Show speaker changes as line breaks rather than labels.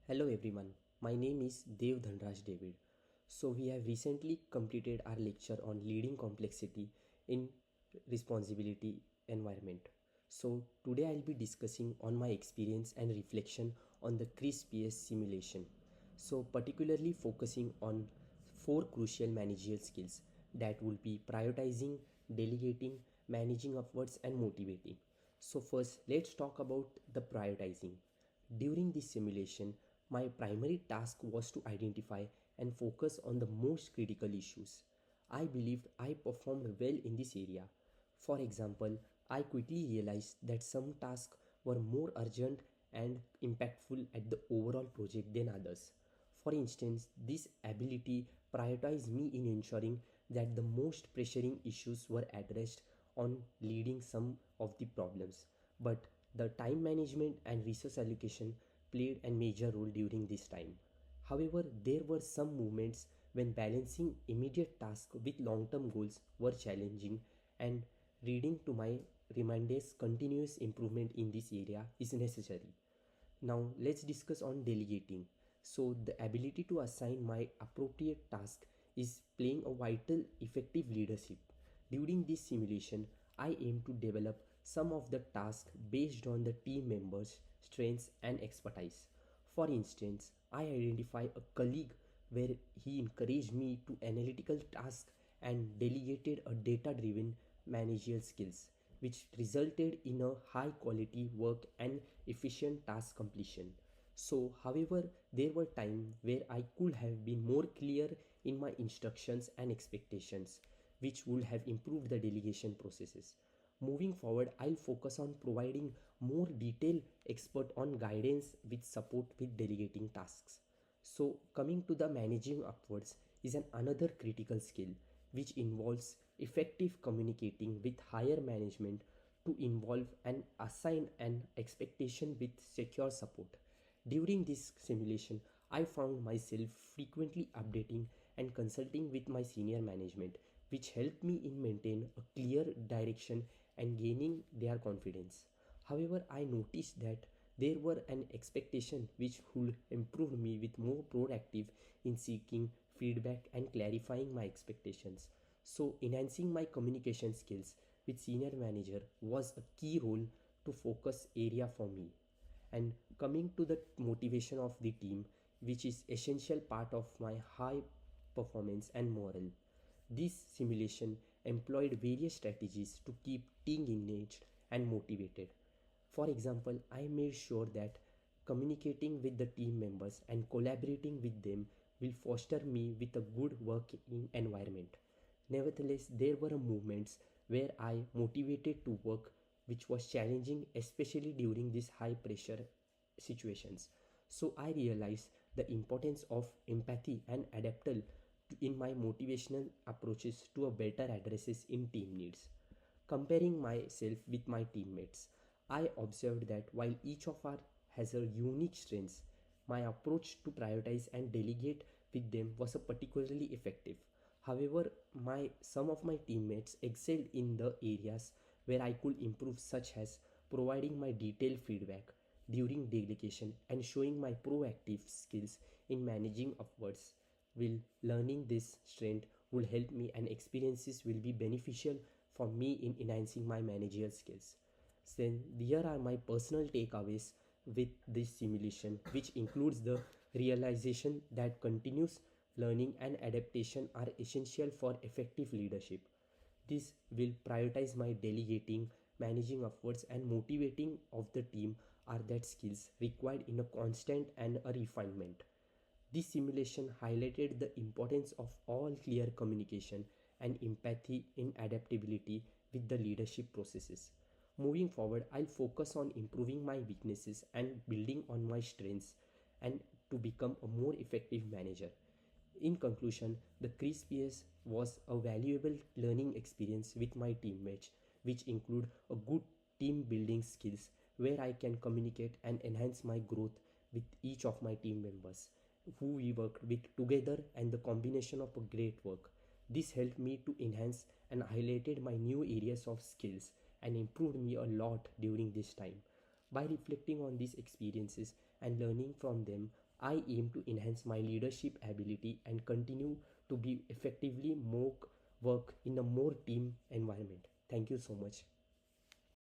Hello everyone, my name is Dhanraj David. So we have recently completed our lecture on leading complexity in responsibility environment. So today I'll be discussing on my experience and reflection on the CRISP-PS simulation. So particularly focusing on four crucial managerial skills that will be prioritizing, delegating, managing upwards and motivating. So first let's talk about the prioritizing. During this simulation, my primary task was to identify and focus on the most critical issues. I believed I performed well in this area. For example, I quickly realized that some tasks were more urgent and impactful at the overall project than others. For instance, this ability prioritized me in ensuring that the most pressuring issues were addressed on leading some of the problems. But the time management and resource allocation played a major role during this time. However, there were some moments when balancing immediate tasks with long term goals were challenging, and reading to my reminders continuous improvement in this area is necessary. Now let's discuss on delegating. So the ability to assign my appropriate task is playing a vital effective leadership. During this simulation, I aim to develop some of the tasks based on the team members' strengths and expertise. For instance, I identify a colleague where he encouraged me to analytical tasks and delegated a data driven managerial skills, which resulted in a high quality work and efficient task completion. So, however, there were times where I could have been more clear in my instructions and expectations, which would have improved the delegation processes. Moving forward, I'll focus on providing more detailed expert on guidance with support with delegating tasks. So, coming to the managing upwards is an another critical skill which involves effective communicating with higher management to involve and assign an expectation with secure support. During this simulation, I found myself frequently updating and consulting with my senior management, which helped me in maintain a clear direction and gaining their confidence. However, I noticed that there were an expectation which would improve me with more proactive in seeking feedback and clarifying my expectations. So, enhancing my communication skills with senior manager was a key role to focus area for me. And coming to the motivation of the team, which is essential part of my high performance and morale. This simulation employed various strategies to keep team engaged and motivated. For example, I made sure that communicating with the team members and collaborating with them will foster me with a good working environment. Nevertheless, there were moments where I motivated to work which was challenging, especially during these high pressure situations. So I realized the importance of empathy and adaptable in my motivational approaches to a better addresses in team needs. Comparing myself with my teammates, I observed that while each of us has a unique strengths, my approach to prioritize and delegate with them was a particularly effective. However, my some of my teammates excelled in the areas where I could improve, such as providing my detailed feedback during delegation and showing my proactive skills in managing upwards. Will learning this strength will help me, and experiences will be beneficial for me in enhancing my managerial skills. Then here are my personal takeaways with this simulation, which includes the realization that continuous learning and adaptation are essential for effective leadership. This will prioritize my delegating, managing efforts, and motivating of the team are that skills required in a constant and a refinement. This simulation highlighted the importance of all clear communication and empathy in adaptability with the leadership processes. Moving forward, I'll focus on improving my weaknesses and building on my strengths and to become a more effective manager. In conclusion, the CRISPS was a valuable learning experience with my teammates, which include a good team building skills where I can communicate and enhance my growth with each of my team members who we worked with together, and the combination of a great work. This helped me to enhance and highlighted my new areas of skills and improved me a lot during this time. By reflecting on these experiences and learning from them, I aim to enhance my leadership ability and continue to be effectively more work in a more team environment. Thank you so much.